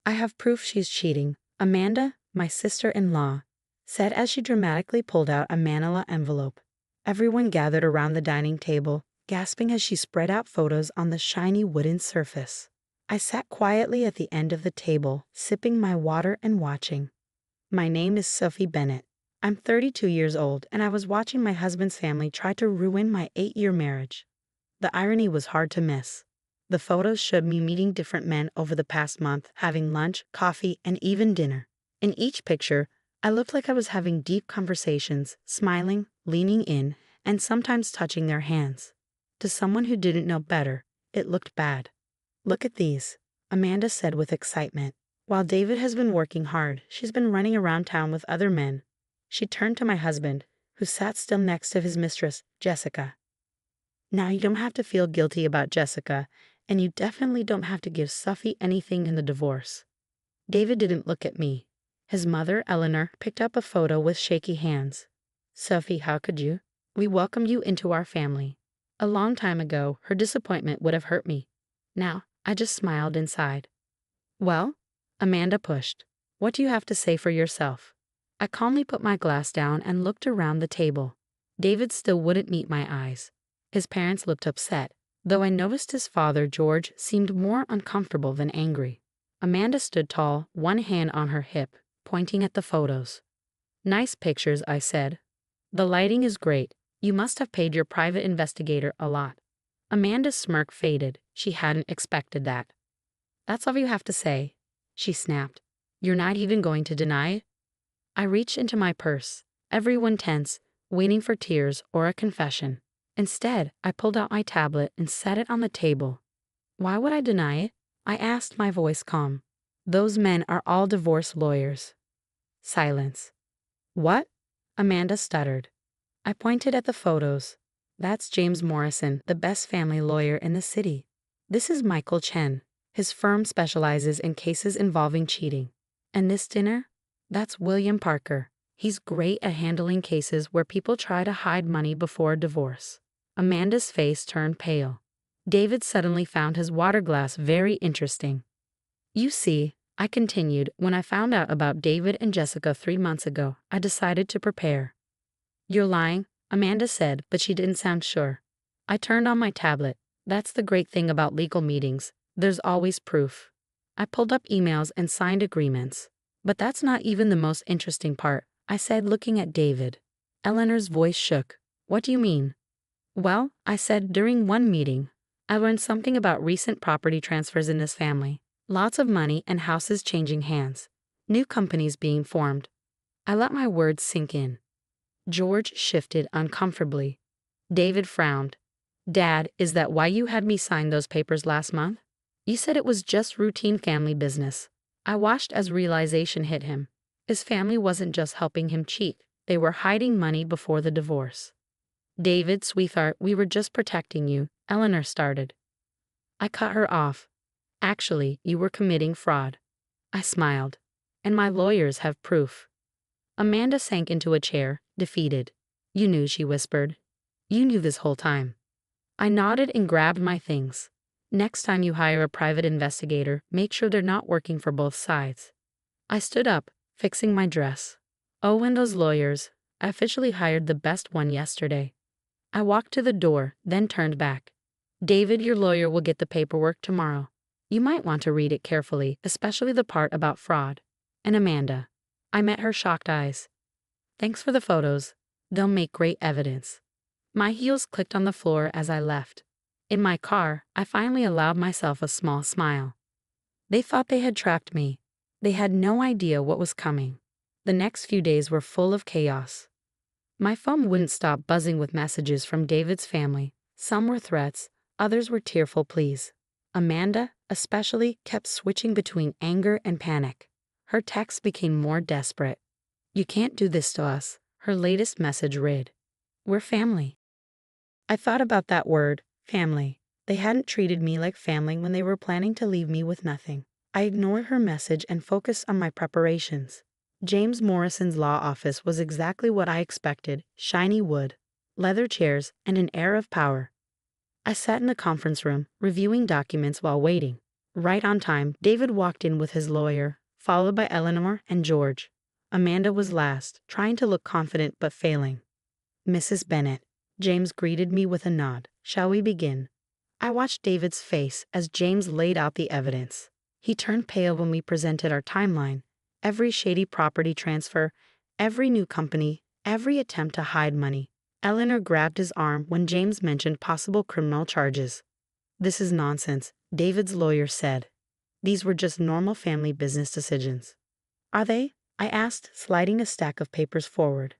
I have proof she's cheating, Amanda, my sister-in-law, said as she dramatically pulled out a manila envelope. Everyone gathered around the dining table, gasping as she spread out photos on the shiny wooden surface. I sat quietly at the end of the table, sipping my water and watching. My name is Sophie Bennett. I'm 32 years old, and I was watching my husband's family try to ruin my 8-year marriage. The irony was hard to miss. The photos showed me meeting different men over the past month, having lunch, coffee, and even dinner. In each picture, I looked like I was having deep conversations, smiling, leaning in, and sometimes touching their hands. To someone who didn't know better, it looked bad. Look at these, Amanda said with excitement. While David has been working hard, she's been running around town with other men. She turned to my husband, who sat still next to his mistress, Jessica. Now you don't have to feel guilty about Jessica, and you definitely don't have to give Sophie anything in the divorce. David didn't look at me. His mother, Eleanor, picked up a photo with shaky hands. Sophie, how could you? We welcomed you into our family. A long time ago, her disappointment would have hurt me. Now, I just smiled inside. Well, Amanda pushed. What do you have to say for yourself? I calmly put my glass down and looked around the table. David still wouldn't meet my eyes. His parents looked upset, though I noticed his father, George, seemed more uncomfortable than angry. Amanda stood tall, one hand on her hip, pointing at the photos. Nice pictures, I said. The lighting is great. You must have paid your private investigator a lot. Amanda's smirk faded. She hadn't expected that. That's all you have to say, she snapped. You're not even going to deny it? I reached into my purse, everyone tense, waiting for tears or a confession. Instead, I pulled out my tablet and set it on the table. Why would I deny it? I asked, my voice calm. Those men are all divorce lawyers. Silence. What? Amanda stuttered. I pointed at the photos. That's James Morrison, the best family lawyer in the city. This is Michael Chen. His firm specializes in cases involving cheating. And this dinner? That's William Parker. He's great at handling cases where people try to hide money before a divorce. Amanda's face turned pale. David suddenly found his water glass very interesting. You see, I continued, when I found out about David and Jessica 3 months ago, I decided to prepare. You're lying, Amanda said, but she didn't sound sure. I turned on my tablet. That's the great thing about legal meetings. There's always proof. I pulled up emails and signed agreements. But that's not even the most interesting part, I said, looking at David. Eleanor's voice shook. What do you mean? Well, I said, during one meeting, I learned something about recent property transfers in this family. Lots of money and houses changing hands. New companies being formed. I let my words sink in. George shifted uncomfortably. David frowned. Dad, is that why you had me sign those papers last month? You said it was just routine family business. I watched as realization hit him. His family wasn't just helping him cheat. They were hiding money before the divorce. David, sweetheart, we were just protecting you, Eleanor started. I cut her off. Actually, you were committing fraud. I smiled. And my lawyers have proof. Amanda sank into a chair, defeated. You knew, she whispered. You knew this whole time. I nodded and grabbed my things. Next time you hire a private investigator, make sure they're not working for both sides. I stood up, fixing my dress. Oh, and those lawyers. I officially hired the best one yesterday. I walked to the door, then turned back. David, your lawyer will get the paperwork tomorrow. You might want to read it carefully, especially the part about fraud. And Amanda. I met her shocked eyes. Thanks for the photos. They'll make great evidence. My heels clicked on the floor as I left. In my car, I finally allowed myself a small smile. They thought they had trapped me. They had no idea what was coming. The next few days were full of chaos. My phone wouldn't stop buzzing with messages from David's family. Some were threats, others were tearful pleas. Amanda, especially, kept switching between anger and panic. Her texts became more desperate. You can't do this to us, her latest message read. We're family. I thought about that word, family. They hadn't treated me like family when they were planning to leave me with nothing. I ignored her message and focused on my preparations. James Morrison's law office was exactly what I expected: shiny wood, leather chairs, and an air of power. I sat in the conference room, reviewing documents while waiting. Right on time, David walked in with his lawyer, followed by Eleanor and George. Amanda was last, trying to look confident but failing. "Mrs. Bennet," James greeted me with a nod. "Shall we begin?" I watched David's face as James laid out the evidence. He turned pale when we presented our timeline. Every shady property transfer, every new company, every attempt to hide money. Eleanor grabbed his arm when James mentioned possible criminal charges. "This is nonsense," David's lawyer said. "These were just normal family business decisions." "Are they?" I asked, sliding a stack of papers forward.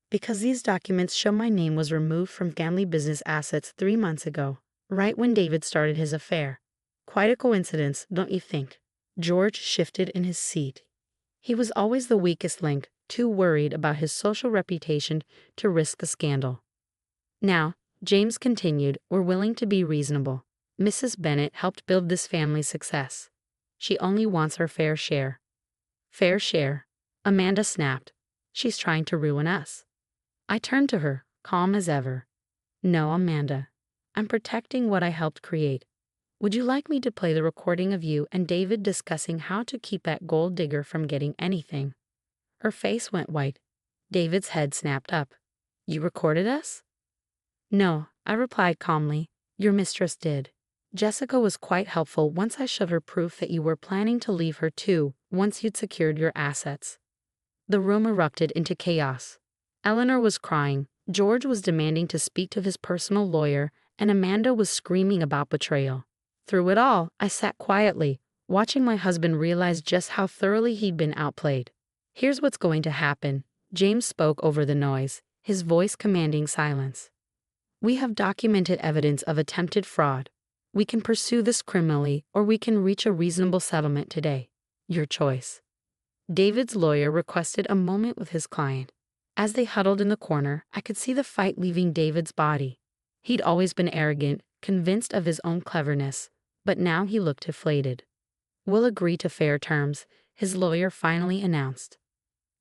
"Because these documents show my name was removed from family business assets 3 months ago, right when David started his affair. Quite a coincidence, don't you think?" George shifted in his seat. He was always the weakest link, too worried about his social reputation to risk the scandal. "Now," James continued, "we're willing to be reasonable. Mrs. Bennet helped build this family's success. She only wants her fair share." "Fair share?" Amanda snapped. "She's trying to ruin us." I turned to her, calm as ever. "No, Amanda. I'm protecting what I helped create. Would you like me to play the recording of you and David discussing how to keep that gold digger from getting anything?" Her face went white. David's head snapped up. "You recorded us?" "No," I replied calmly. "Your mistress did. Jessica was quite helpful once I showed her proof that you were planning to leave her too, once you'd secured your assets." The room erupted into chaos. Eleanor was crying, George was demanding to speak to his personal lawyer, and Amanda was screaming about betrayal. Through it all, I sat quietly, watching my husband realize just how thoroughly he'd been outplayed. "Here's what's going to happen," James spoke over the noise, his voice commanding silence. "We have documented evidence of attempted fraud. We can pursue this criminally, or we can reach a reasonable settlement today. Your choice." David's lawyer requested a moment with his client. As they huddled in the corner, I could see the fight leaving David's body. He'd always been arrogant, convinced of his own cleverness, but now he looked deflated. "We'll agree to fair terms," his lawyer finally announced.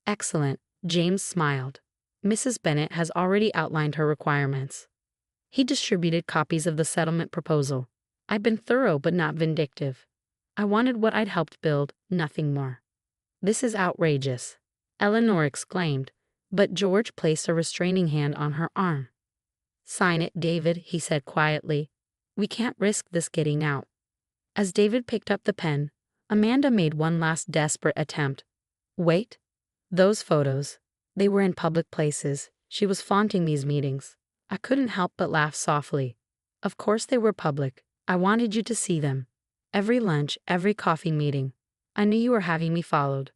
"Excellent," James smiled. "Mrs. Bennet has already outlined her requirements." He distributed copies of the settlement proposal. I'd been thorough but not vindictive. I wanted what I'd helped build, nothing more. "This is outrageous," Eleanor exclaimed, but George placed a restraining hand on her arm. "Sign it, David," he said quietly. "We can't risk this getting out." As David picked up the pen, Amanda made one last desperate attempt. "Wait. Those photos. They were in public places. She was flaunting these meetings." I couldn't help but laugh softly. "Of course they were public. I wanted you to see them. Every lunch, every coffee meeting. I knew you were having me followed.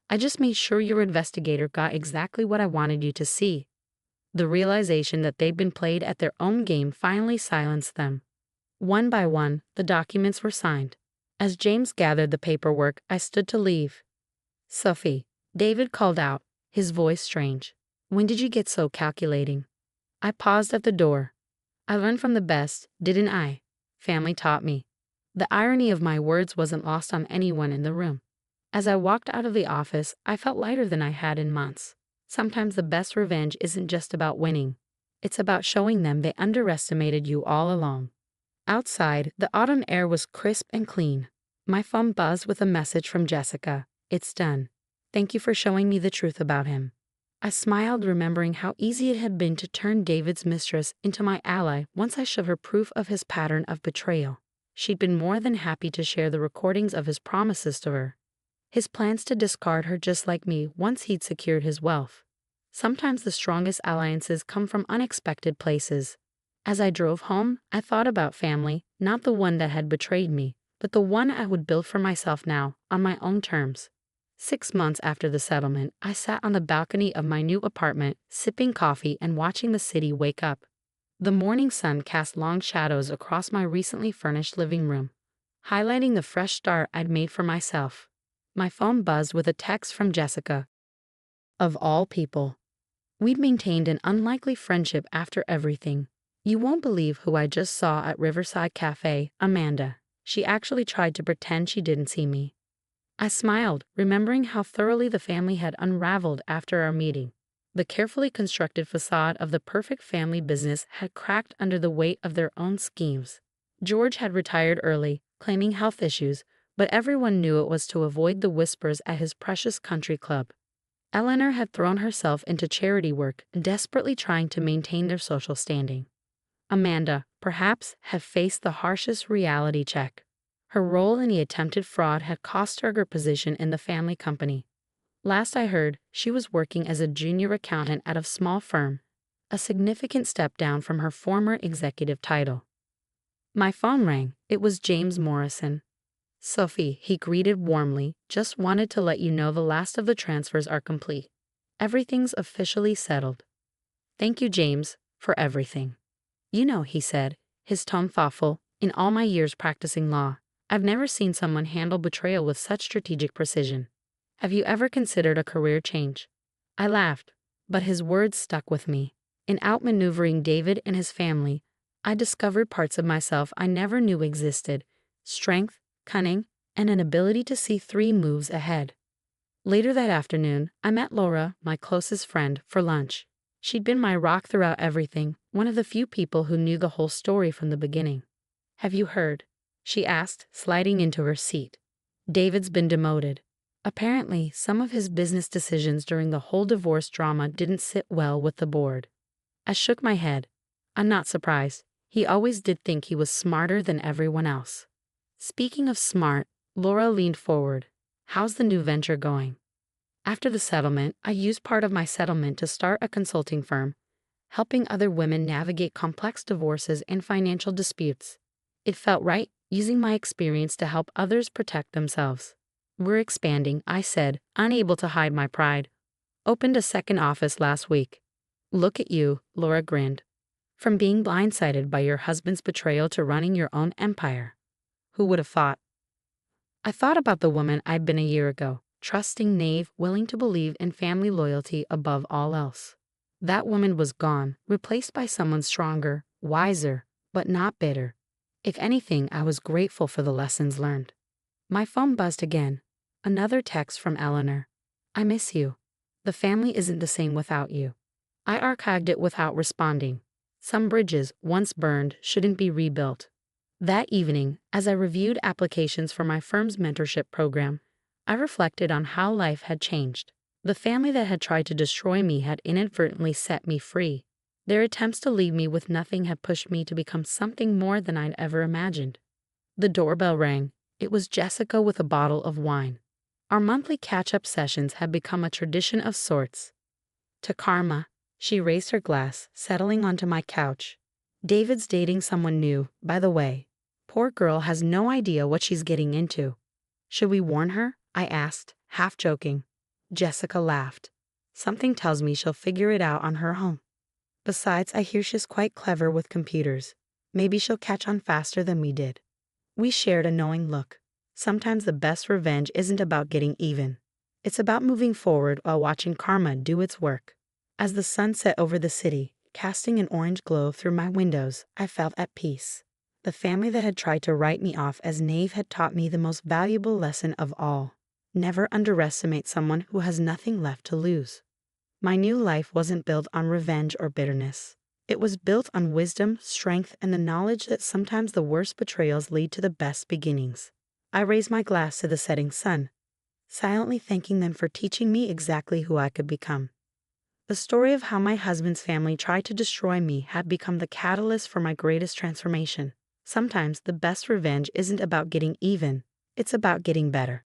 I just made sure your investigator got exactly what I wanted you to see." The realization that they'd been played at their own game finally silenced them. One by one, the documents were signed. As James gathered the paperwork, I stood to leave. "Sophie," David called out, his voice strange. "When did you get so calculating?" I paused at the door. I learned from the best, didn't I? Family taught me. The irony of my words wasn't lost on anyone in the room. As I walked out of the office, I felt lighter than I had in months. Sometimes the best revenge isn't just about winning. It's about showing them they underestimated you all along. Outside, the autumn air was crisp and clean. My phone buzzed with a message from Jessica. "It's done. Thank you for showing me the truth about him." I smiled, remembering how easy it had been to turn David's mistress into my ally once I showed her proof of his pattern of betrayal. She'd been more than happy to share the recordings of his promises to her. His plans to discard her just like me once he'd secured his wealth. Sometimes the strongest alliances come from unexpected places. As I drove home, I thought about family, not the one that had betrayed me, but the one I would build for myself now, on my own terms. 6 months after the settlement, I sat on the balcony of my new apartment, sipping coffee and watching the city wake up. The morning sun cast long shadows across my recently furnished living room, highlighting the fresh start I'd made for myself. My phone buzzed with a text from Jessica. Of all people. We'd maintained an unlikely friendship after everything. "You won't believe who I just saw at Riverside Cafe, Amanda." She actually tried to pretend she didn't see me. I smiled, remembering how thoroughly the family had unraveled after our meeting. The carefully constructed facade of the perfect family business had cracked under the weight of their own schemes. George had retired early, claiming health issues, but everyone knew it was to avoid the whispers at his precious country club. Eleanor had thrown herself into charity work, desperately trying to maintain their social standing. Amanda, perhaps, had faced the harshest reality check. Her role in the attempted fraud had cost her position in the family company. Last I heard, she was working as a junior accountant at a small firm, a significant step down from her former executive title. My phone rang. It was James Morrison. "Sophie," he greeted warmly, "just wanted to let you know the last of the transfers are complete. Everything's officially settled." "Thank you, James, for everything." "You know," he said, his tone thoughtful, "in all my years practicing law, I've never seen someone handle betrayal with such strategic precision. Have you ever considered a career change?" I laughed, but his words stuck with me. In outmaneuvering David and his family, I discovered parts of myself I never knew existed: strength, cunning, and an ability to see 3 moves ahead. Later that afternoon, I met Laura, my closest friend, for lunch. She'd been my rock throughout everything, one of the few people who knew the whole story from the beginning. "Have you heard?" she asked, sliding into her seat. "David's been demoted. Apparently, some of his business decisions during the whole divorce drama didn't sit well with the board." I shook my head. I'm not surprised. He always did think he was smarter than everyone else. Speaking of smart, Laura leaned forward. "How's the new venture going?" After the settlement, I used part of my settlement to start a consulting firm, helping other women navigate complex divorces and financial disputes. It felt right, using my experience to help others protect themselves. "We're expanding," I said, unable to hide my pride. "Opened a second office last week." "Look at you," Laura grinned. "From being blindsided by your husband's betrayal to running your own empire. Who would have thought?" I thought about the woman I'd been a year ago, trusting, naive, willing to believe in family loyalty above all else. That woman was gone, replaced by someone stronger, wiser, but not bitter. If anything, I was grateful for the lessons learned. My phone buzzed again. Another text from Eleanor. "I miss you. The family isn't the same without you." I archived it without responding. Some bridges, once burned, shouldn't be rebuilt. That evening, as I reviewed applications for my firm's mentorship program, I reflected on how life had changed. The family that had tried to destroy me had inadvertently set me free. Their attempts to leave me with nothing had pushed me to become something more than I'd ever imagined. The doorbell rang. It was Jessica with a bottle of wine. Our monthly catch-up sessions had become a tradition of sorts. "To Karma." She raised her glass, settling onto my couch. "David's dating someone new, by the way. Poor girl has no idea what she's getting into." "Should we warn her?" I asked, half joking. Jessica laughed. "Something tells me she'll figure it out on her own. Besides, I hear she's quite clever with computers. Maybe she'll catch on faster than we did." We shared a knowing look. Sometimes the best revenge isn't about getting even. It's about moving forward while watching karma do its work. As the sun set over the city, casting an orange glow through my windows, I felt at peace. The family that had tried to write me off as naive had taught me the most valuable lesson of all. Never underestimate someone who has nothing left to lose. My new life wasn't built on revenge or bitterness. It was built on wisdom, strength, and the knowledge that sometimes the worst betrayals lead to the best beginnings. I raised my glass to the setting sun, silently thanking them for teaching me exactly who I could become. The story of how my husband's family tried to destroy me had become the catalyst for my greatest transformation. Sometimes the best revenge isn't about getting even, it's about getting better.